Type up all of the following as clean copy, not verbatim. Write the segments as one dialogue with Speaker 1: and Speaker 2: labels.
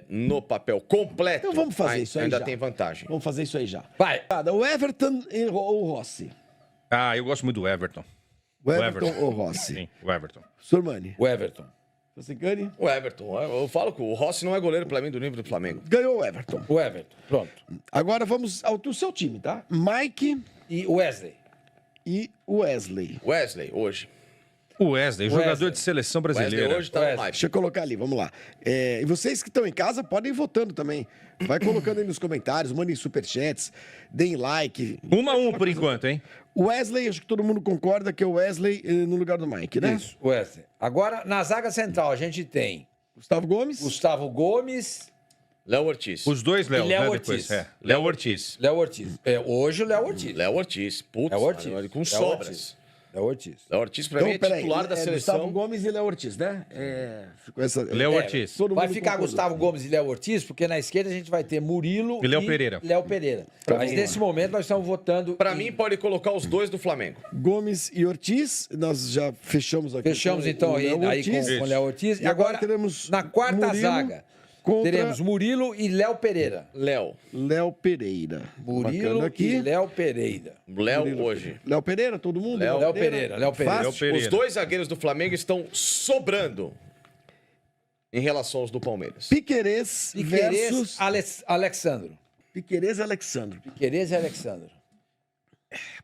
Speaker 1: no papel completo,
Speaker 2: Então vamos fazer isso aí
Speaker 1: ainda
Speaker 2: já.
Speaker 1: tem vantagem.
Speaker 2: Vamos fazer isso aí já.
Speaker 3: Vai.
Speaker 2: O Everton ou o Rossi?
Speaker 4: Ah, eu gosto muito do Everton.
Speaker 2: O Everton
Speaker 4: Everton.
Speaker 2: ou o Rossi?
Speaker 4: Sim, o Everton.
Speaker 2: Sormani.
Speaker 3: O Everton.
Speaker 2: Você ganha?
Speaker 1: O Everton, eu falo que o Rossi não é goleiro para mim do nível do Flamengo.
Speaker 2: Ganhou o Everton.
Speaker 3: O Everton. Pronto.
Speaker 2: Agora vamos ao seu time, tá? Mike
Speaker 3: E o Wesley.
Speaker 2: e Wesley.
Speaker 1: Wesley, hoje.
Speaker 4: O Wesley, jogador
Speaker 3: Wesley.
Speaker 4: de seleção
Speaker 1: Wesley
Speaker 4: brasileira.
Speaker 1: hoje tá
Speaker 3: Wesley.
Speaker 1: no hype.
Speaker 2: Deixa eu colocar ali, vamos lá. E vocês que estão em casa podem ir votando também. Vai colocando aí nos comentários, mandem superchats, deem like.
Speaker 4: 1-1 por enquanto, hein?
Speaker 2: Wesley, acho que todo mundo concorda que é o Wesley no lugar do Mike, né?
Speaker 3: Isso, Wesley. Agora, na zaga central, a gente tem
Speaker 2: Gustavo Gomes.
Speaker 3: Gustavo Gomes,
Speaker 1: Léo Ortiz.
Speaker 4: Os dois Léo,
Speaker 3: E Léo
Speaker 4: né,
Speaker 3: Ortiz.
Speaker 4: depois. Léo Ortiz.
Speaker 3: Léo Ortiz. Hoje o Léo Ortiz.
Speaker 1: Léo Ortiz. Putz,
Speaker 3: Léo Ortiz.
Speaker 1: mano, com
Speaker 3: Léo
Speaker 1: sobras.
Speaker 3: Ortiz. Léo Ortiz.
Speaker 1: Léo Ortiz, pra mim, é
Speaker 2: peraí,
Speaker 1: titular da
Speaker 2: Gustavo
Speaker 1: seleção.
Speaker 2: Gomes e Léo Ortiz, né? Ficou essa...
Speaker 4: Léo Ortiz.
Speaker 2: todo
Speaker 3: Vai
Speaker 2: mundo
Speaker 3: ficar
Speaker 2: concordou.
Speaker 3: Gustavo Gomes e Léo Ortiz, porque na esquerda a gente vai ter Murilo
Speaker 4: E Léo Pereira.
Speaker 3: Léo Pereira. Mas
Speaker 2: mim,
Speaker 3: nesse momento nós estamos votando.
Speaker 1: Pra
Speaker 3: em-
Speaker 1: mim, pode colocar os dois do Flamengo.
Speaker 2: Gomes e Ortiz, nós já fechamos aqui.
Speaker 3: Fechamos
Speaker 2: com
Speaker 3: então
Speaker 2: o
Speaker 3: aí,
Speaker 2: Léo
Speaker 3: aí
Speaker 2: Ortiz.
Speaker 3: com o Léo Ortiz.
Speaker 2: E agora teremos
Speaker 3: na quarta
Speaker 2: Murilo
Speaker 3: zaga,
Speaker 2: contra
Speaker 3: teremos Murilo e Léo Pereira.
Speaker 1: Léo.
Speaker 2: Léo Pereira.
Speaker 3: Murilo
Speaker 2: Bacana aqui.
Speaker 3: e Léo Pereira.
Speaker 1: Léo hoje.
Speaker 2: Léo Pereira, todo mundo?
Speaker 3: Léo Pereira. Léo Pereira.
Speaker 2: Fácil.
Speaker 4: Léo Pereira.
Speaker 1: Os dois zagueiros do Flamengo estão sobrando em relação aos do Palmeiras.
Speaker 2: Piquerez versus...
Speaker 3: Alexandro.
Speaker 2: Piquerez e Alexandro.
Speaker 3: Piquerez e Alexandro.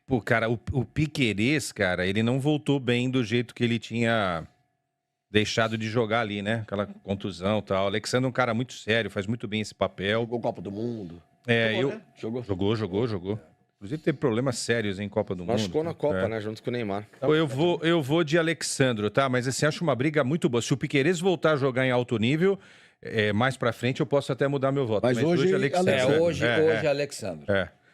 Speaker 4: Pô, cara, o Piquerez, cara, ele não voltou bem do jeito que ele tinha deixado de jogar ali, né? Aquela contusão e tal. O Alexandre é um cara muito sério, faz muito bem esse papel.
Speaker 2: Jogou Copa do Mundo.
Speaker 4: Jogou,
Speaker 2: Jogou.
Speaker 4: Jogou. Inclusive teve problemas sérios em Copa do Mundo.
Speaker 1: Machucou na Copa,
Speaker 4: É.
Speaker 1: né? Junto com o Neymar.
Speaker 4: Pô, eu vou de Alexandro, tá? Mas assim, acho uma briga muito boa. Se o Piquerez voltar a jogar em alto nível, mais pra frente eu posso até mudar meu voto.
Speaker 2: Mas hoje,
Speaker 4: Alexandro.
Speaker 3: Hoje
Speaker 4: É.
Speaker 3: Alexandro.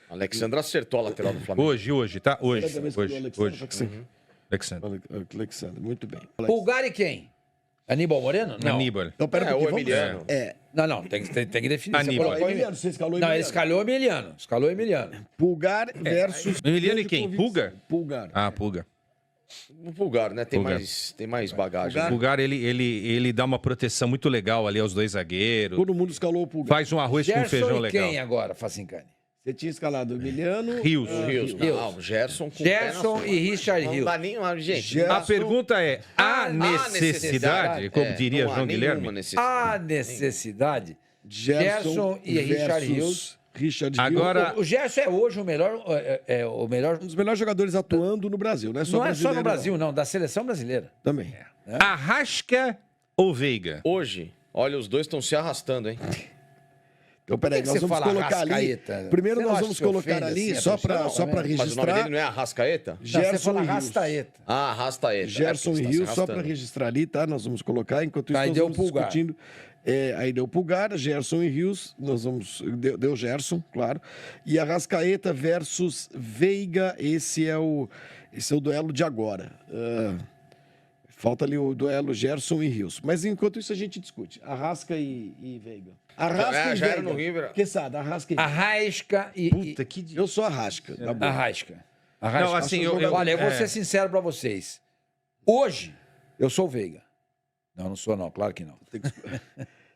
Speaker 1: Alexandre acertou a lateral do Flamengo.
Speaker 4: Hoje, tá? Hoje.
Speaker 2: Alexandre.
Speaker 4: Alexandre.
Speaker 2: Alexandre, muito bem.
Speaker 3: Pulgar e quem? Aníbal Moreno? Não.
Speaker 4: Aníbal.
Speaker 2: Então, pera um
Speaker 1: É, o
Speaker 2: pouquinho,
Speaker 1: Emiliano.
Speaker 3: Não, tem que definir. Você
Speaker 4: Aníbal.
Speaker 3: colocou
Speaker 2: Emiliano, você escalou
Speaker 3: Não,
Speaker 2: Emiliano.
Speaker 3: ele escalhou Emiliano. Escalou Emiliano.
Speaker 2: Pulgar versus...
Speaker 4: Emiliano e
Speaker 2: grande
Speaker 4: quem?
Speaker 2: convicção.
Speaker 4: Pulgar?
Speaker 2: Pulgar.
Speaker 4: Ah, Pulga.
Speaker 1: O Pulgar, né? Tem
Speaker 4: Pulgar.
Speaker 1: mais bagagem.
Speaker 4: O Pulgar, ele dá uma proteção muito legal ali aos dois zagueiros.
Speaker 2: Todo mundo escalou o Pulgar.
Speaker 4: Faz um arroz com
Speaker 3: Gerson
Speaker 4: feijão
Speaker 3: e
Speaker 4: legal.
Speaker 3: quem agora, Facincani?
Speaker 2: Você tinha escalado o Emiliano...
Speaker 4: Rios.
Speaker 1: Rios. Não, Gerson com o pé na
Speaker 3: Gerson
Speaker 1: sua.
Speaker 3: e Richard
Speaker 1: Não
Speaker 3: Rios.
Speaker 1: dá nem uma... Gente,
Speaker 2: Gerson-
Speaker 4: A pergunta é: há
Speaker 3: há
Speaker 4: necessidade, como diria
Speaker 1: não há
Speaker 4: João
Speaker 1: nenhuma
Speaker 4: Guilherme?
Speaker 1: necessidade.
Speaker 3: A necessidade.
Speaker 2: Gerson
Speaker 3: e Richard
Speaker 2: versus
Speaker 3: Rios.
Speaker 2: Richard
Speaker 4: Agora-
Speaker 2: Rios.
Speaker 3: O Gerson é hoje o melhor.
Speaker 2: Um dos melhores jogadores atuando no Brasil, não é só
Speaker 3: Não é só no
Speaker 2: brasileiro,
Speaker 3: Brasil, não, da seleção brasileira.
Speaker 2: não. Também.
Speaker 4: Arrasca ou Veiga?
Speaker 1: Hoje, olha, os dois estão se arrastando, hein?
Speaker 2: Então, peraí,
Speaker 3: que
Speaker 2: nós
Speaker 3: você
Speaker 2: vamos
Speaker 3: fala
Speaker 2: colocar ali.
Speaker 3: Arrascaeta?
Speaker 2: Primeiro
Speaker 3: Você não
Speaker 2: nós
Speaker 3: acha
Speaker 2: vamos
Speaker 3: que
Speaker 2: colocar
Speaker 3: ofende
Speaker 2: ali,
Speaker 3: assim a
Speaker 2: só
Speaker 3: pessoa?
Speaker 2: para
Speaker 3: Não,
Speaker 2: só pra
Speaker 3: também.
Speaker 1: Mas o nome
Speaker 2: registrar.
Speaker 1: dele não é Arrascaeta?
Speaker 3: Não, você
Speaker 2: Gerson
Speaker 3: fala
Speaker 2: e Rios.
Speaker 3: Arrascaeta.
Speaker 1: Ah, Arrascaeta.
Speaker 2: Gerson e Rios, só para registrar ali, tá? Nós vamos colocar, enquanto isso
Speaker 3: Aí
Speaker 2: nós
Speaker 3: deu
Speaker 2: vamos
Speaker 3: Pulgar.
Speaker 2: discutindo. Aí deu Pulgar, Gerson e Rios, nós vamos... Deu Gerson, claro. E Arrascaeta versus Veiga, esse é o duelo de agora. Falta ali o duelo Gerson e Rios. Mas enquanto isso a gente discute. Arrasca e Veiga. Arrasca e
Speaker 1: já era
Speaker 2: Veiga.
Speaker 1: no River.
Speaker 2: Quesada, Arrasca e Veiga.
Speaker 3: Arrasca e.
Speaker 4: Puta que.
Speaker 2: Eu sou Arrasca, tá bom.
Speaker 3: Arrasca.
Speaker 4: Não, assim,
Speaker 3: Olha, eu vou ser sincero pra vocês. Hoje, eu sou o Veiga. Não sou não, claro que não.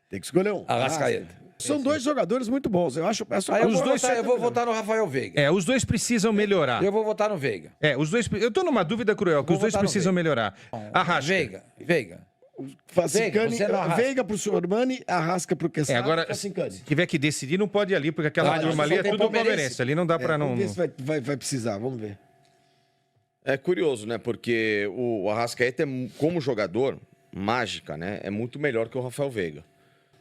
Speaker 2: Tem que escolher um.
Speaker 3: Arrascaeta.
Speaker 2: São dois jogadores muito bons. Eu acho.
Speaker 3: Aí
Speaker 4: Os
Speaker 3: eu vou votar no Rafael Veiga.
Speaker 4: Os dois precisam melhorar.
Speaker 3: Eu vou votar no Veiga.
Speaker 4: Os dois. Eu tô numa dúvida cruel, que
Speaker 3: Vou
Speaker 4: os dois
Speaker 3: votar no
Speaker 4: precisam
Speaker 3: Veiga.
Speaker 4: melhorar. Arrasca.
Speaker 3: Veiga.
Speaker 2: Facincani,
Speaker 3: Veiga, você não arrasca.
Speaker 2: Veiga pro Sormani, Arrasca pro Quesada.
Speaker 4: Agora,
Speaker 2: Facincani.
Speaker 4: se tiver que decidir, não pode ir ali, porque aquela
Speaker 3: Não,
Speaker 4: turma
Speaker 3: só
Speaker 4: ali é
Speaker 3: tem
Speaker 4: tudo
Speaker 3: palmeirense.
Speaker 4: palmeirense. Ali não dá pra não.
Speaker 2: Vamos ver se vai precisar, vamos ver.
Speaker 1: É curioso, né? Porque o Arrascaeta, como jogador, mágica, né? É muito melhor que o Rafael Veiga.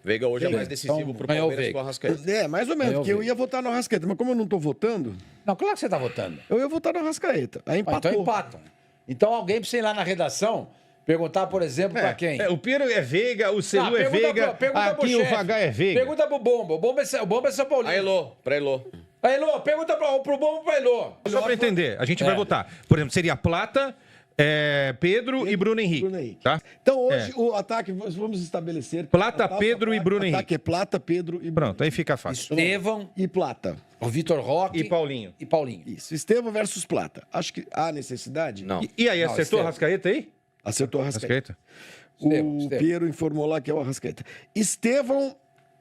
Speaker 1: Veiga hoje é mais decisivo
Speaker 3: Então,
Speaker 1: pro
Speaker 3: ganhou o
Speaker 1: Palmeiras que o
Speaker 3: Veiga.
Speaker 1: Arrascaeta.
Speaker 2: Mais ou menos,
Speaker 3: Eu
Speaker 2: porque eu
Speaker 3: vi.
Speaker 2: ia votar no Arrascaeta, mas como eu não tô votando,
Speaker 3: Não, claro que você tá votando.
Speaker 2: eu ia votar no Arrascaeta. Aí empatou.
Speaker 3: Então empatam. Então alguém precisa ir lá na redação perguntar, por exemplo, pra quem?
Speaker 4: O Pedro é Veiga, o Celu é
Speaker 3: pergunta
Speaker 4: Veiga,
Speaker 3: pergunta pro
Speaker 4: aqui o
Speaker 3: chefe.
Speaker 4: Vagá é Veiga.
Speaker 3: Pergunta pro Bomba. O Bomba é São Paulino.
Speaker 1: A Elô, pra Elô.
Speaker 3: Aí, Elô, pergunta pro Bomba pra Elô.
Speaker 4: Só pra entender, a gente vai votar. Por exemplo, seria Plata, Pedro e Bruno Henrique.
Speaker 2: Bruno Henrique.
Speaker 4: Tá?
Speaker 2: Então hoje o ataque, vamos estabelecer.
Speaker 4: Plata,
Speaker 2: Ataque,
Speaker 4: Pedro e Bruno
Speaker 2: ataque
Speaker 4: Henrique.
Speaker 2: é Plata, Pedro e Bruno.
Speaker 4: Pronto, aí fica fácil.
Speaker 3: Estevão,
Speaker 2: E Plata.
Speaker 3: o Vitor Roque
Speaker 4: E Paulinho.
Speaker 3: E Paulinho.
Speaker 2: Isso. Estevão versus Plata. Acho que há necessidade?
Speaker 1: Não.
Speaker 4: E aí,
Speaker 3: Não,
Speaker 4: acertou
Speaker 3: Estevam.
Speaker 4: a Rascaeta aí?
Speaker 2: Acertou o Arrascaeta.
Speaker 3: Estevão.
Speaker 2: O Piero informou lá que é o Arrascaeta. Estevão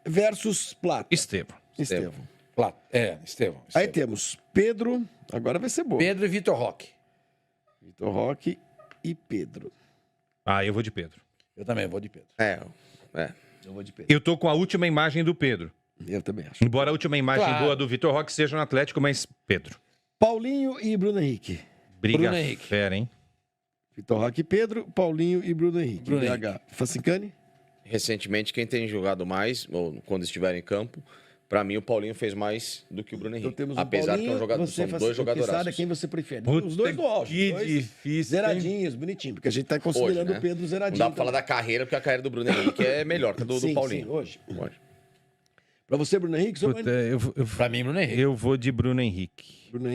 Speaker 2: versus Plata.
Speaker 4: Estevão.
Speaker 2: Estevão.
Speaker 3: Estevão.
Speaker 2: Aí temos Pedro, agora vai ser bom.
Speaker 3: Pedro e Vitor Roque.
Speaker 2: Vitor Roque e Pedro.
Speaker 4: Ah, eu vou de Pedro.
Speaker 3: Eu também vou de Pedro.
Speaker 2: Eu vou de Pedro.
Speaker 4: Eu tô com a última imagem do Pedro.
Speaker 2: Eu também acho.
Speaker 4: Embora a última imagem
Speaker 3: Claro.
Speaker 4: boa do Vitor Roque seja no Atlético, mas Pedro.
Speaker 2: Paulinho e Bruno Henrique.
Speaker 4: Briga
Speaker 3: Bruno Henrique.
Speaker 4: fera, hein?
Speaker 2: Vitor Roque e Pedro, Paulinho e Bruno Henrique.
Speaker 3: Bruno
Speaker 2: BH. Facincani?
Speaker 1: Recentemente, quem tem jogado mais, ou quando estiver em campo, pra mim o Paulinho fez mais do que o Bruno
Speaker 2: Então
Speaker 1: Henrique.
Speaker 2: temos o
Speaker 1: Apesar
Speaker 2: Paulinho,
Speaker 1: que é um jogador,
Speaker 2: você
Speaker 1: são dois jogadores.
Speaker 2: quem você prefere.
Speaker 4: Puta,
Speaker 2: Os dois no auge.
Speaker 4: que
Speaker 2: Dois
Speaker 4: difícil, hein?
Speaker 2: zeradinhos, bonitinho. Porque a gente tá considerando
Speaker 1: né?
Speaker 2: o Pedro
Speaker 1: Não
Speaker 2: zeradinho.
Speaker 1: dá pra falar
Speaker 2: também.
Speaker 1: da carreira, porque a carreira do Bruno Henrique é melhor que a do
Speaker 2: Sim,
Speaker 1: Paulinho.
Speaker 2: sim, hoje.
Speaker 1: Pode.
Speaker 2: Pra você, Bruno Henrique?
Speaker 4: Puta,
Speaker 3: Pra mim, Bruno Henrique.
Speaker 4: eu vou de Bruno Henrique.
Speaker 2: Bruno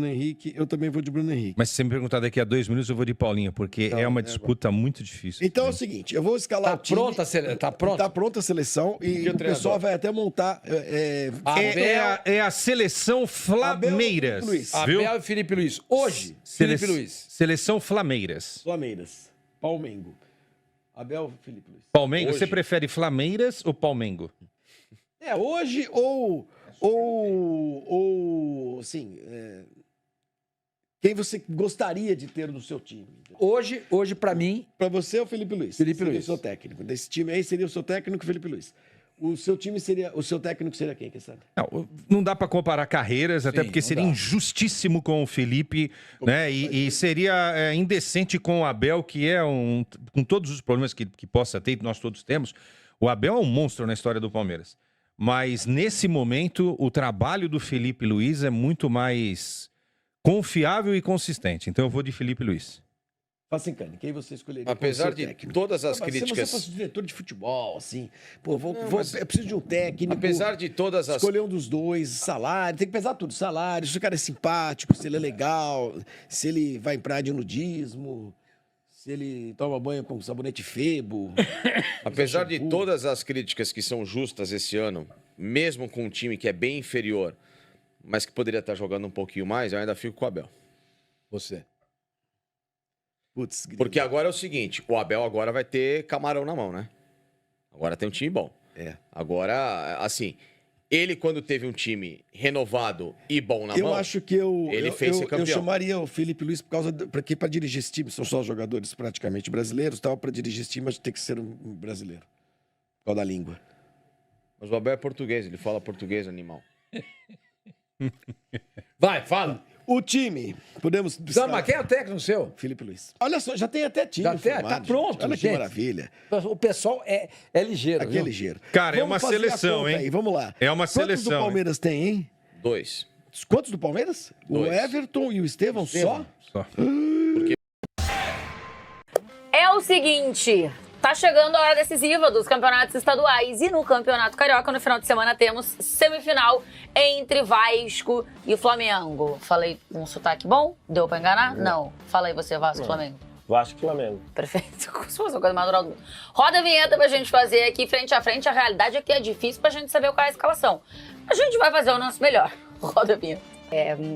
Speaker 2: Henrique. Eu também vou de Bruno Henrique.
Speaker 4: Mas se você me perguntar daqui a 2 minutos, eu vou de Paulinho, porque é uma disputa muito difícil.
Speaker 2: Então é o seguinte, eu vou escalar
Speaker 3: Tá
Speaker 2: o time.
Speaker 3: pronta a seleção? Tá pronta?
Speaker 2: Tá pronta a seleção e
Speaker 1: o
Speaker 2: o pessoal vai até montar...
Speaker 4: É a seleção Flameiras.
Speaker 2: Abel e Luiz.
Speaker 4: Viu?
Speaker 3: Abel e Felipe Luiz. Hoje, Felipe Luiz.
Speaker 4: Seleção Flameiras.
Speaker 2: Flameiras. Palmengo. Abel, Felipe Luiz.
Speaker 4: Palmengo,
Speaker 1: Hoje.
Speaker 4: você prefere Flameiras ou Palmengo?
Speaker 2: Hoje assim, quem você gostaria de ter no seu time?
Speaker 3: Hoje para mim,
Speaker 2: Para você é o Felipe Luiz.
Speaker 3: Felipe
Speaker 2: seria
Speaker 3: Luiz.
Speaker 2: o seu técnico. Desse time aí seria o seu técnico, Felipe Luiz. O seu técnico seria quem, quem sabe?
Speaker 4: Não dá pra comparar carreiras, até
Speaker 3: Sim,
Speaker 4: porque
Speaker 3: não
Speaker 4: seria
Speaker 3: dá.
Speaker 4: injustíssimo com o Felipe, né? E seria indecente com o Abel, que é com todos os problemas que possa ter, nós todos temos. O Abel é um monstro na história do Palmeiras. Mas nesse momento, o trabalho do Felipe Luiz é muito mais confiável e consistente. Então eu vou de Felipe Luiz.
Speaker 2: Facincani, quem você escolheria?
Speaker 1: Apesar
Speaker 2: como seu
Speaker 1: de
Speaker 2: técnico?
Speaker 1: todas as
Speaker 2: Mas
Speaker 1: críticas...
Speaker 2: Se você fosse diretor de futebol, assim, pô,
Speaker 1: mas-
Speaker 2: eu preciso de um técnico.
Speaker 1: Apesar de todas as...
Speaker 2: Escolher um dos dois, salário, tem que pesar tudo, salário, se o cara é simpático, se ele é legal, se ele vai em praia de nudismo, se ele toma banho com sabonete Febo.
Speaker 1: Apesar de todas as críticas que são justas esse ano, mesmo com um time que é bem inferior, mas que poderia estar jogando um pouquinho mais, eu ainda fico com o Abel.
Speaker 3: você.
Speaker 2: Putz,
Speaker 1: Porque agora é o seguinte, o Abel agora vai ter camarão na mão, né? Agora tem um time bom. Agora, assim, ele quando teve um time renovado e bom na mão...
Speaker 2: eu acho que
Speaker 1: ele fez ser
Speaker 2: eu
Speaker 1: campeão.
Speaker 2: chamaria o Felipe Luiz por causa porque para dirigir esse time são só jogadores praticamente brasileiros, tal, para dirigir esse time a gente tem que ser um brasileiro. Por causa da língua.
Speaker 1: Mas o Abel é português, ele fala português, animal.
Speaker 3: Vai, fala.
Speaker 2: O time, podemos...
Speaker 3: Mas quem é o técnico seu?
Speaker 2: Felipe Luiz. Olha só, já tem até time
Speaker 3: Já tem,
Speaker 2: formado,
Speaker 3: tá pronto,
Speaker 2: gente. Olha que
Speaker 3: gente.
Speaker 2: maravilha.
Speaker 3: O pessoal é ligeiro,
Speaker 2: Aqui é
Speaker 3: viu?
Speaker 2: ligeiro.
Speaker 4: Cara, é
Speaker 2: Vamos
Speaker 4: uma
Speaker 2: fazer a
Speaker 4: seleção,
Speaker 2: conta
Speaker 4: hein?
Speaker 2: aí, vamos lá.
Speaker 4: É uma
Speaker 2: Quantos
Speaker 4: seleção,
Speaker 2: do
Speaker 4: hein?
Speaker 2: Palmeiras tem, hein?
Speaker 1: 2.
Speaker 2: Quantos do Palmeiras? O
Speaker 1: 2.
Speaker 2: Everton e o Estevão só?
Speaker 4: Só.
Speaker 5: É o seguinte, tá chegando a hora decisiva dos campeonatos estaduais e no Campeonato Carioca no final de semana temos semifinal entre Vasco e Flamengo. Falei com um sotaque bom? Deu pra enganar? Não. Fala aí você, Vasco, Flamengo.
Speaker 6: Vasco e Flamengo.
Speaker 5: Perfeito. Como se fosse uma coisa mais natural do mundo. Roda a vinheta pra gente fazer aqui frente a frente. A realidade é que é difícil pra gente saber qual é a escalação. A gente vai fazer o nosso melhor. Roda a vinheta.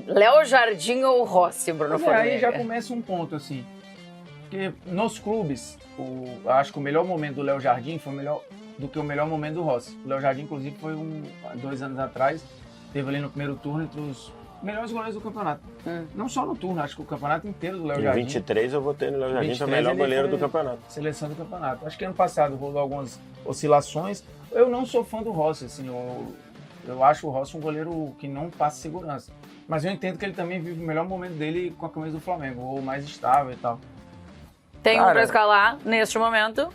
Speaker 5: Léo Jardim ou Rossi, Bruno
Speaker 7: Mas aí já
Speaker 5: Formiga?
Speaker 7: começa um ponto, assim. Porque nos clubes, eu acho que o melhor momento do Léo Jardim foi melhor do que o melhor momento do Rossi. O Léo Jardim, inclusive, foi 2 anos atrás, teve ali no primeiro turno entre os melhores goleiros do campeonato. Não só no turno, acho que o campeonato inteiro do Léo
Speaker 6: Em
Speaker 7: Jardim.
Speaker 6: 23 eu votei no Léo Jardim, foi o
Speaker 7: 23
Speaker 6: melhor
Speaker 7: ele
Speaker 6: goleiro
Speaker 7: foi
Speaker 6: do campeonato.
Speaker 7: Seleção do campeonato. Acho que ano passado rolou algumas oscilações. Eu não sou fã do Rossi, assim, eu acho o Rossi um goleiro que não passa segurança. Mas eu entendo que ele também vive o melhor momento dele com a camisa do Flamengo, ou mais estável e tal.
Speaker 5: Tem um
Speaker 7: Cara,
Speaker 5: pra escalar neste momento.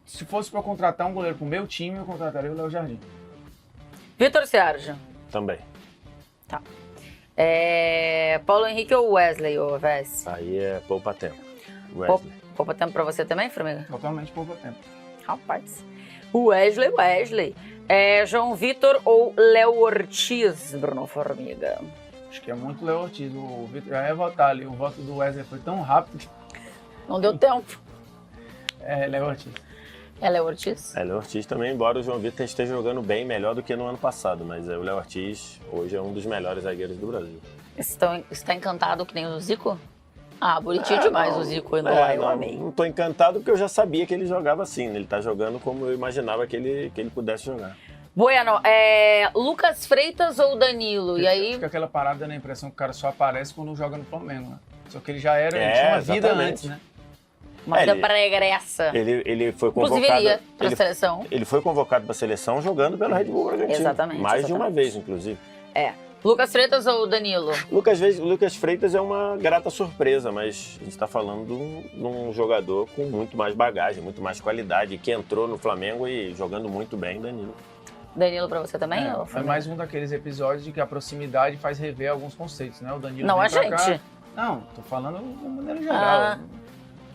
Speaker 7: Se fosse para contratar um goleiro pro meu time, eu contrataria o Léo Jardim.
Speaker 5: Vitor Sérgio.
Speaker 6: Também.
Speaker 5: Paulo Henrique ou Wesley, ou Vess?
Speaker 6: Aí é poupa tempo. Wesley.
Speaker 5: Poupa tempo pra você também, Formiga?
Speaker 7: Totalmente pouco tempo.
Speaker 5: Rapaz. Wesley. João Vitor ou Léo Ortiz, Bruno Formiga?
Speaker 7: Acho que é muito Léo Ortiz. O Vitor já ia votar ali. O voto do Wesley foi tão rápido que
Speaker 5: Não deu tempo.
Speaker 7: é Léo Ortiz.
Speaker 5: É Léo Ortiz?
Speaker 6: Léo Ortiz também, embora o João Vitor esteja jogando bem, melhor do que no ano passado. Mas o Léo Ortiz hoje é um dos melhores zagueiros do Brasil.
Speaker 5: Está encantado que nem o Zico? Ah, bonitinho demais o Zico indo lá, eu amei.
Speaker 6: Não tô encantado porque eu já sabia que ele jogava assim, né? Ele tá jogando como eu imaginava que ele pudesse jogar.
Speaker 5: Bueno, Lucas Freitas ou Danilo? E aí...
Speaker 7: Fica aquela parada na impressão que o cara só aparece quando joga no Flamengo, né? Só que ele já era,
Speaker 6: É,
Speaker 7: ele tinha uma vida
Speaker 6: exatamente.
Speaker 7: antes, né?
Speaker 5: Uma vida pregressa.
Speaker 6: Ele foi
Speaker 5: Inclusive
Speaker 6: convocado.
Speaker 5: iria pra seleção.
Speaker 6: Ele foi convocado para a seleção jogando pelo Red Bull Bragantino.
Speaker 5: Exatamente,
Speaker 6: Mais de uma
Speaker 5: exatamente.
Speaker 6: vez, inclusive.
Speaker 5: Lucas Freitas ou Danilo?
Speaker 6: Lucas Freitas é uma grata surpresa, mas a gente está falando de um jogador com muito mais bagagem, muito mais qualidade, que entrou no Flamengo e jogando muito bem, Danilo.
Speaker 5: Danilo pra você também? ou
Speaker 7: É
Speaker 5: Flamengo?
Speaker 7: mais um daqueles episódios de que a proximidade faz rever alguns conceitos, né? O Danilo
Speaker 5: Não,
Speaker 7: vem
Speaker 5: a
Speaker 7: pra
Speaker 5: gente.
Speaker 7: cá. Não, tô falando de maneira geral.
Speaker 5: Ah.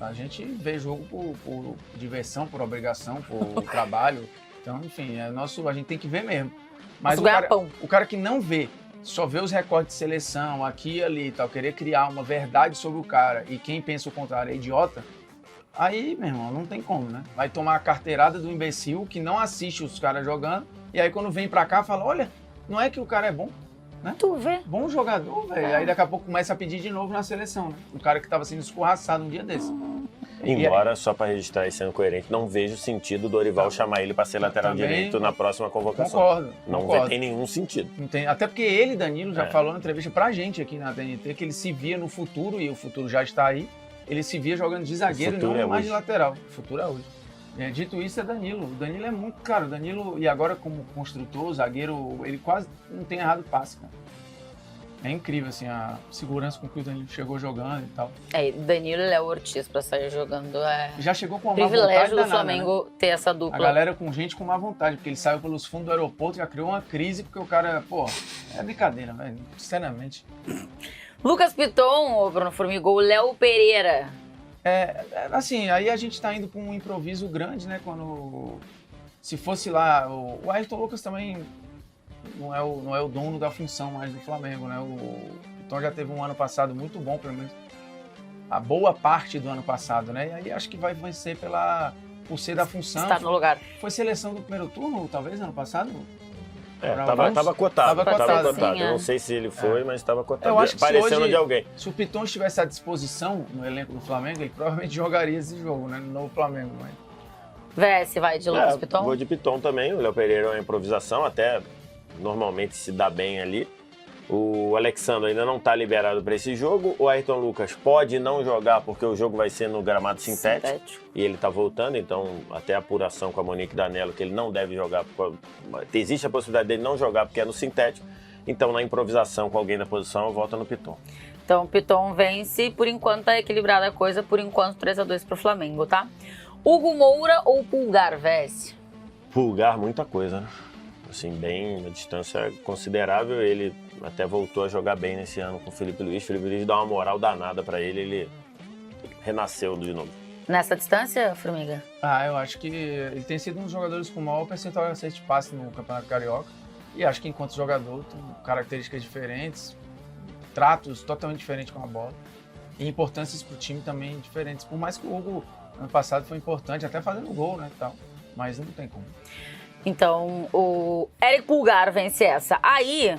Speaker 7: A gente vê jogo por diversão, por obrigação, por trabalho. Então, enfim, a gente tem que ver mesmo. Mas
Speaker 5: Nosso ganha-pão.
Speaker 7: o cara que não vê, só vê os recortes de seleção, aqui e ali e tal, querer criar uma verdade sobre o cara e quem pensa o contrário é idiota, aí, meu irmão, não tem como, né? Vai tomar a carteirada do imbecil que não assiste os caras jogando e aí quando vem pra cá fala, olha, não é que o cara é bom, né?
Speaker 5: Tu vê?
Speaker 7: Bom jogador, velho. Aí daqui a pouco começa a pedir de novo na seleção, né? O cara que tava sendo escorraçado um dia desse.
Speaker 6: Embora, só para registrar e sendo coerente, não vejo sentido do Dorival chamar ele para ser lateral
Speaker 7: Também
Speaker 6: direito na próxima convocação.
Speaker 7: Concordo.
Speaker 6: Não tem nenhum sentido.
Speaker 7: Não tem, até porque ele, Danilo, já falou na entrevista pra gente aqui na TNT que ele se via no futuro, e o futuro já está aí, ele se via jogando de zagueiro e
Speaker 6: futuro
Speaker 7: não
Speaker 6: é
Speaker 7: mais
Speaker 6: hoje.
Speaker 7: de lateral. O futuro é hoje. Dito isso, é Danilo. O Danilo é muito, cara, o Danilo, e agora como construtor, zagueiro, ele quase não tem errado passe, cara. É incrível, assim, a segurança com que o Danilo chegou jogando e tal.
Speaker 5: Danilo e Léo Ortiz pra sair jogando
Speaker 7: Já chegou com uma má vontade
Speaker 5: privilégio do
Speaker 7: danada, né?
Speaker 5: Flamengo ter essa
Speaker 7: A
Speaker 5: dupla.
Speaker 7: galera com gente com má vontade, porque ele saiu pelos fundos do aeroporto e já criou uma crise, porque o cara, pô, é brincadeira, velho, sinceramente.
Speaker 5: Lucas Piton, ô Bruno Formiga, ou Léo Pereira?
Speaker 7: Assim, aí a gente tá indo pra um improviso grande, né, quando... Se fosse lá, o Ayrton Lucas também não é o dono da função mais do Flamengo, né, o Piton já teve um ano passado muito bom, pelo menos a boa parte do ano passado, né, e aí acho que vai vencer por ser da função.
Speaker 5: Está no lugar.
Speaker 7: Foi seleção do primeiro turno, talvez, ano passado?
Speaker 6: Tava cotado.
Speaker 7: Tava cotado,
Speaker 5: sim,
Speaker 6: Eu não sei se ele foi, mas estava cotado.
Speaker 7: Eu acho que
Speaker 6: Parecendo
Speaker 7: hoje,
Speaker 6: de alguém.
Speaker 7: Se o Piton estivesse à disposição no elenco do Flamengo, ele provavelmente jogaria esse jogo, né? No Flamengo. Mas...
Speaker 5: VS vai de Lucas Piton?
Speaker 6: Vou de Piton também. O Léo Pereira é uma improvisação, até normalmente se dá bem ali. O Alexandre ainda não está liberado para esse jogo. O Ayrton Lucas pode não jogar porque o jogo vai ser no gramado sintético. E ele está voltando, então até a apuração com a Monique Danello que ele não deve jogar. Existe a possibilidade dele não jogar porque é no sintético. Então na improvisação com alguém na posição, eu volto no Piton.
Speaker 5: Então, Piton vence. Por enquanto, tá equilibrada a coisa. Por enquanto, 3-2 pro Flamengo, tá? Hugo Moura ou Pulgar, VS?
Speaker 6: Pulgar, muita coisa, né? Assim, bem, uma distância considerável. Ele até voltou a jogar bem nesse ano com o Felipe Luiz. O Felipe Luiz dá uma moral danada pra ele. Ele renasceu de novo.
Speaker 5: Nessa distância, Formiga?
Speaker 7: eu acho que ele tem sido um dos jogadores com o maior percentual de acerto de passe no Campeonato Carioca. E acho que enquanto jogador tem características diferentes, tratos totalmente diferentes com a bola. E importâncias pro time também diferentes. Por mais que o Hugo, ano passado, foi importante, até fazendo gol, né, e tal. Mas não tem como.
Speaker 5: Então, o Eric Pulgar vence essa. Aí,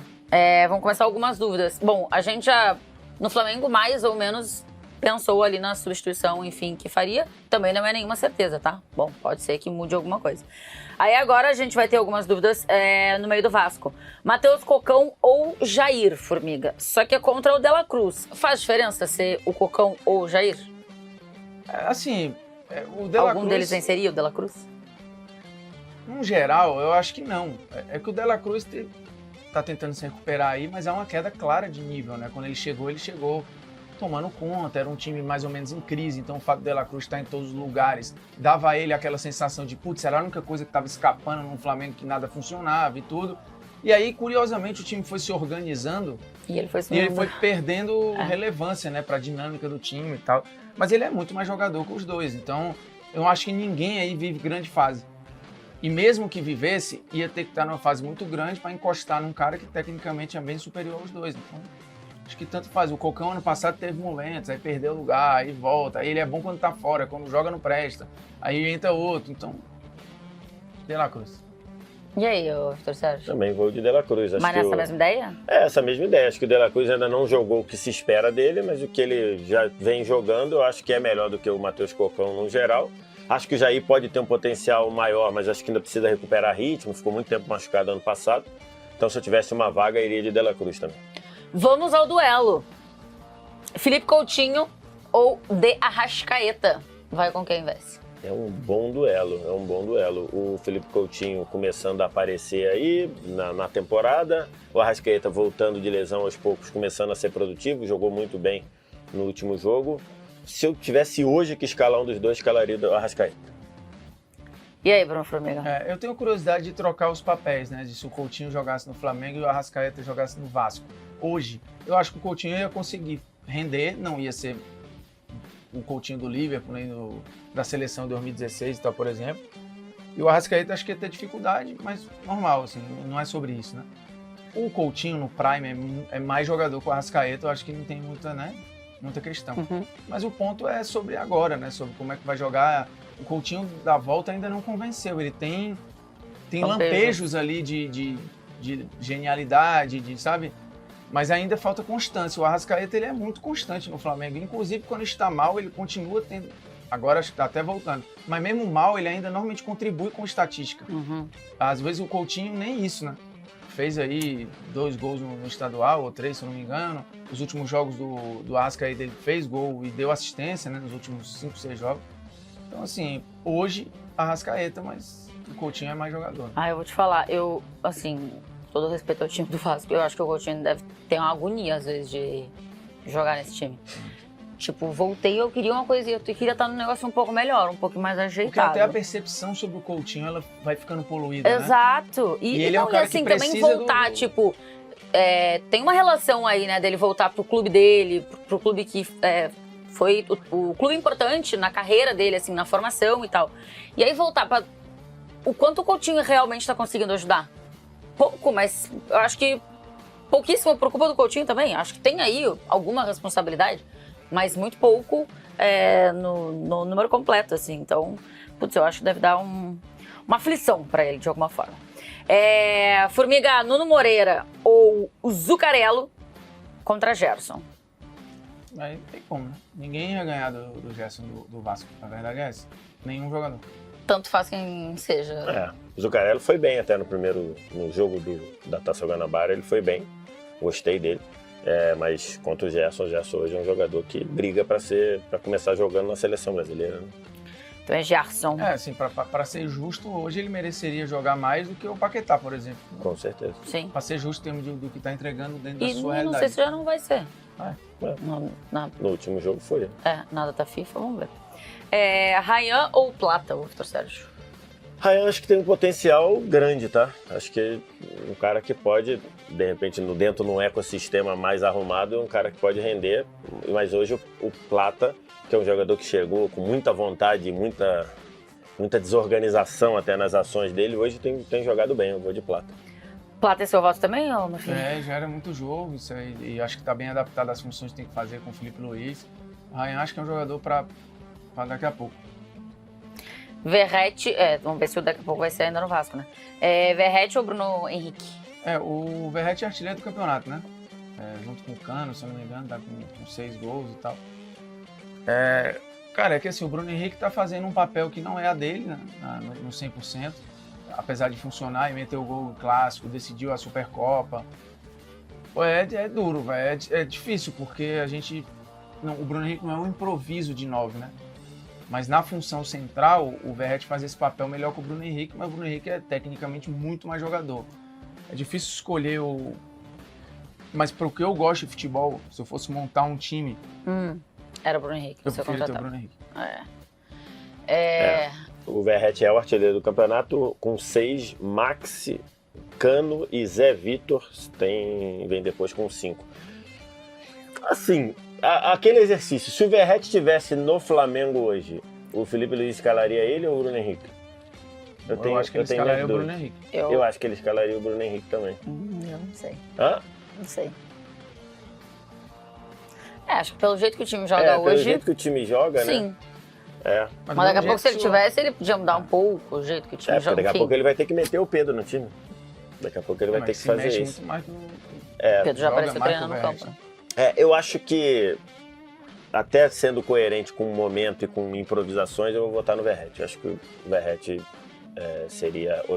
Speaker 5: vão começar algumas dúvidas. Bom, a gente já, no Flamengo, mais ou menos pensou ali na substituição, enfim, que faria. Também não é nenhuma certeza, tá? Bom, pode ser que mude alguma coisa. Aí agora a gente vai ter algumas dúvidas no meio do Vasco. Matheus Cocão ou Jair, Formiga? Só que é contra o De La Cruz. Faz diferença ser o Cocão ou o Jair?
Speaker 7: O De La
Speaker 5: Algum
Speaker 7: Cruz,
Speaker 5: deles venceria o De La Cruz?
Speaker 7: no geral, eu acho que não. É que o De La Cruz tá tentando se recuperar aí, mas é uma queda clara de nível, né? Quando ele chegou tomando conta, era um time mais ou menos em crise, então o fato do De La Cruz estar em todos os lugares dava a ele aquela sensação de, putz, era a única coisa que estava escapando no Flamengo, que nada funcionava e tudo. E aí, curiosamente, o time foi se organizando
Speaker 5: E ele foi
Speaker 7: perdendo relevância, né, pra dinâmica do time e tal. Mas ele é muito mais jogador que os dois, então eu acho que ninguém aí vive grande fase. E mesmo que vivesse, ia ter que estar numa fase muito grande para encostar num cara que tecnicamente é bem superior aos dois. Então, acho que tanto faz. O Cocão ano passado teve momentos, aí perdeu o lugar, aí volta. Aí ele é bom quando tá fora, quando joga não presta. Aí entra outro. Então, De La Cruz.
Speaker 5: E aí, Vitor Sérgio?
Speaker 6: Também vou de De La Cruz. Acho
Speaker 5: Mas
Speaker 6: que
Speaker 5: nessa mesma ideia?
Speaker 6: essa mesma ideia. Acho que o De La Cruz ainda não jogou o que se espera dele, mas o que ele já vem jogando, eu acho que é melhor do que o Matheus Cocão no geral. Acho que o Jair pode ter um potencial maior, mas acho que ainda precisa recuperar ritmo. Ficou muito tempo machucado ano passado. Então, se eu tivesse uma vaga, iria de De La Cruz também.
Speaker 5: Vamos ao duelo. Felipe Coutinho ou De Arrascaeta? Vai com quem, Vessi?
Speaker 6: É um bom duelo. O Felipe Coutinho começando a aparecer aí na temporada. O Arrascaeta voltando de lesão aos poucos, começando a ser produtivo. Jogou muito bem no último jogo. Se eu tivesse hoje que escalar um dos dois, escalaria o Arrascaeta.
Speaker 5: E aí, Bruno Formiga?
Speaker 7: Eu tenho curiosidade de trocar os papéis, né? De se o Coutinho jogasse no Flamengo e o Arrascaeta jogasse no Vasco. Hoje, eu acho que o Coutinho ia conseguir render, não ia ser o Coutinho do Liverpool, nem da seleção de 2016 e tal, por exemplo. E o Arrascaeta acho que ia ter dificuldade, mas normal, assim, não é sobre isso, né? O Coutinho no Prime é mais jogador que o Arrascaeta, eu acho que não tem muita questão. Mas o ponto é sobre agora, né? Sobre como é que vai jogar. O Coutinho da volta ainda não convenceu, ele tem lampejos ali de genialidade, sabe? Mas ainda falta constância. O Arrascaeta ele é muito constante no Flamengo. Inclusive, quando está mal, ele continua tendo... Agora está até voltando. Mas mesmo mal, ele ainda normalmente contribui com estatística. Às vezes o Coutinho nem isso, né? Fez aí 2 gols no estadual, ou 3, se eu não me engano. Os últimos jogos do Arrascaeta ele fez gol e deu assistência, né? Nos últimos 5, 6 jogos. Então, assim, hoje, Arrascaeta, mas o Coutinho é mais jogador.
Speaker 5: Eu vou te falar, assim... todo respeito ao time do Vasco, eu acho que o Coutinho deve ter uma agonia, às vezes, de jogar nesse time. Tipo, voltei, eu queria uma coisinha, eu queria estar num negócio um pouco melhor, um pouco mais ajeitado.
Speaker 7: Porque até a percepção sobre o Coutinho, ela vai ficando poluída,
Speaker 5: Exato.
Speaker 7: Né? E ele é um cara
Speaker 5: assim,
Speaker 7: que precisa
Speaker 5: também voltar, tipo... tem uma relação aí, né, dele voltar pro clube dele, pro clube que foi o clube importante na carreira dele, assim, na formação e tal. E aí voltar pra... O quanto o Coutinho realmente tá conseguindo ajudar? Pouco, mas eu acho que pouquíssimo por culpa do Coutinho também. Acho que tem aí alguma responsabilidade, mas muito pouco no número completo, assim. Então, putz, eu acho que deve dar uma aflição pra ele, de alguma forma. Formiga, Nuno Moreira ou o Zuccarello contra Gerson?
Speaker 7: Aí não tem como, né? Ninguém ia ganhar do Gerson do Vasco, na verdade é essa. Nenhum jogador.
Speaker 5: Tanto faz quem seja.
Speaker 6: O Zuccarello foi bem até no jogo da Taça Guanabara, ele foi bem. Gostei dele. Mas contra o Gerson hoje é um jogador que briga para começar jogando na seleção brasileira. Né?
Speaker 5: Então é Gerson.
Speaker 7: Assim, para ser justo, hoje ele mereceria jogar mais do que o Paquetá, por exemplo.
Speaker 6: Com certeza.
Speaker 5: Sim.
Speaker 7: Para ser justo, temos do que está entregando dentro da sua
Speaker 5: não
Speaker 7: realidade.
Speaker 5: Não sei se já não vai ser.
Speaker 6: No último jogo foi.
Speaker 5: Nada da FIFA, vamos ver. Ryan ou Plata, Vitor Sérgio?
Speaker 6: Ryan acho que tem um potencial grande, tá? Acho que um cara que pode, de repente, dentro de um ecossistema mais arrumado, é um cara que pode render. Mas hoje o Plata, que é um jogador que chegou com muita vontade e muita desorganização até nas ações dele, hoje tem jogado bem, eu vou de Plata.
Speaker 5: Plata é seu voto também, ou meu filho?
Speaker 7: Já era muito jogo, isso aí, e acho que está bem adaptado às funções que tem que fazer com o Felipe Luiz. Ryan acho que é um jogador para daqui a pouco.
Speaker 5: Verratti, vamos ver se daqui a pouco vai ser ainda no Vasco, né? Verratti ou Bruno Henrique?
Speaker 7: O Verratti é artilheiro do campeonato, né? Junto com o Cano, se eu não me engano, tá com 6 gols e tal. Cara, é que assim, o Bruno Henrique tá fazendo um papel que não é a dele, né? No 100%. Apesar de funcionar e meter o gol clássico, decidiu a Supercopa. É duro, velho. É difícil, porque o Bruno Henrique não é um improviso de 9, né? Mas na função central, o Verratti faz esse papel melhor que o Bruno Henrique, mas o Bruno Henrique é tecnicamente muito mais jogador. É difícil escolher Mas pro que eu gosto de futebol, se eu fosse montar um time...
Speaker 5: Era o Bruno Henrique.
Speaker 7: Eu preferia ter o Bruno Henrique.
Speaker 6: O Verratti é o artilheiro do campeonato com 6, Maxi, Cano e Zé Vitor vem depois com 5. Assim, aquele exercício, se o Verratti estivesse no Flamengo hoje, o Felipe Luiz escalaria ele ou o Bruno Henrique?
Speaker 7: Eu acho que ele escalaria o Bruno Henrique.
Speaker 6: Eu acho que ele escalaria o Bruno Henrique também.
Speaker 5: Eu não sei.
Speaker 6: Não
Speaker 5: sei. Acho que pelo jeito que o time joga hoje...
Speaker 6: Pelo jeito que o time joga,
Speaker 5: sim.
Speaker 6: Né?
Speaker 5: Mas daqui a pouco, se ele tivesse, ele podia mudar um pouco o jeito que o time joga.
Speaker 6: Daqui a pouco ele vai ter que meter o Pedro no time. Daqui a pouco ele vai ter que fazer isso.
Speaker 7: Muito mais
Speaker 5: O Pedro já apareceu treinando no campo.
Speaker 6: Eu acho que, até sendo coerente com o momento e com improvisações, eu vou votar no Verratti. Eu acho que o Verratti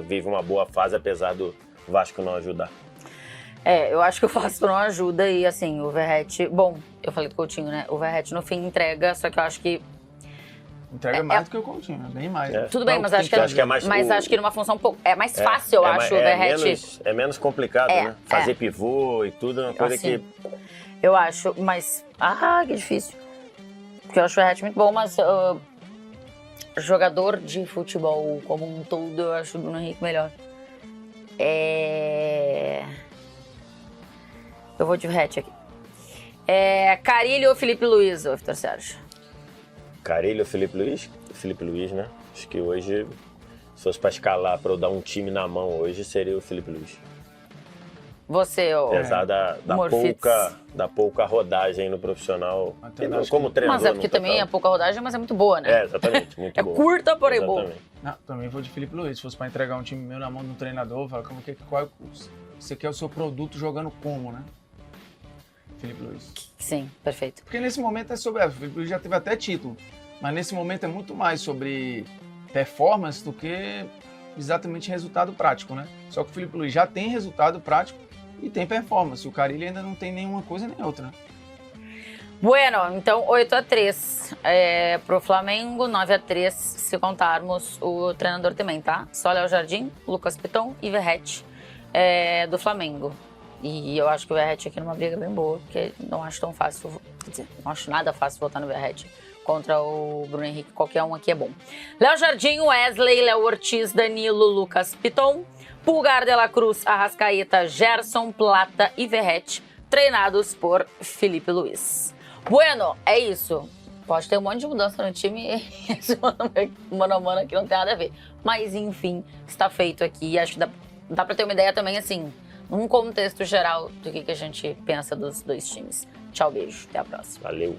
Speaker 6: vive uma boa fase, apesar do Vasco não ajudar.
Speaker 5: Eu acho que o Vasco não ajuda e, assim, o Verratti... Bom, eu falei do Coutinho, né? O Verratti, no fim, entrega, só que eu acho que...
Speaker 7: Entrega mais do que o Coutinho, bem mais.
Speaker 5: Tudo bem, mas acho que é mais... Mas acho que numa função um pouco... É mais fácil, eu acho, o Verratti...
Speaker 6: É menos complicado, né? Fazer pivô e tudo é uma coisa
Speaker 5: assim,
Speaker 6: que...
Speaker 5: Eu acho, mas... que difícil. Porque eu acho o Verratti muito bom, mas... jogador de futebol como um todo, eu acho o Bruno Henrique melhor. Eu vou de Verratti aqui. Carille ou Felipe Luiz, ô Vitor Sérgio?
Speaker 6: Carille ou Felipe Luiz? Felipe Luiz, né? Acho que hoje, se fosse pra escalar, pra eu dar um time na mão hoje, seria o Felipe Luiz.
Speaker 5: Você, ô...
Speaker 6: Apesar da pouca rodagem no profissional, como treinador.
Speaker 5: Mas é porque também é pouca rodagem, mas é muito boa, né?
Speaker 6: Exatamente, muito boa.
Speaker 5: É curta, porém boa.
Speaker 7: Não, também vou de Felipe Luiz. Se fosse pra entregar um time meu na mão de um treinador, eu falo, qual você quer o seu produto jogando como, né? Felipe Luiz.
Speaker 5: Sim, perfeito.
Speaker 7: Porque nesse momento é sobre... O Felipe Luiz já teve até título, mas nesse momento é muito mais sobre performance do que exatamente resultado prático, né? Só que o Felipe Luiz já tem resultado prático e tem performance. O Carille ainda não tem nenhuma coisa nem outra, né?
Speaker 5: Bueno, então 8-3 pro Flamengo, 9-3 se contarmos o treinador também, tá? Só Léo Jardim, Lucas Piton e Verratti do Flamengo. E eu acho que o Verratti aqui numa briga bem boa, porque não acho tão fácil, quer dizer, não acho nada fácil votar no Verratti contra o Bruno Henrique, qualquer um aqui é bom. Léo Jardim, Wesley, Léo Ortiz, Danilo, Lucas Piton, Pulgar de la Cruz, Arrascaeta, Gerson, Plata e Verratti, treinados por Felipe Luiz. Bueno, é isso. Pode ter um monte de mudança no time e esse mano a mano aqui não tem nada a ver. Mas, enfim, está feito aqui. Acho que dá pra ter uma ideia também, assim, num contexto geral do que a gente pensa dos dois times. Tchau, beijo. Até a próxima.
Speaker 6: Valeu.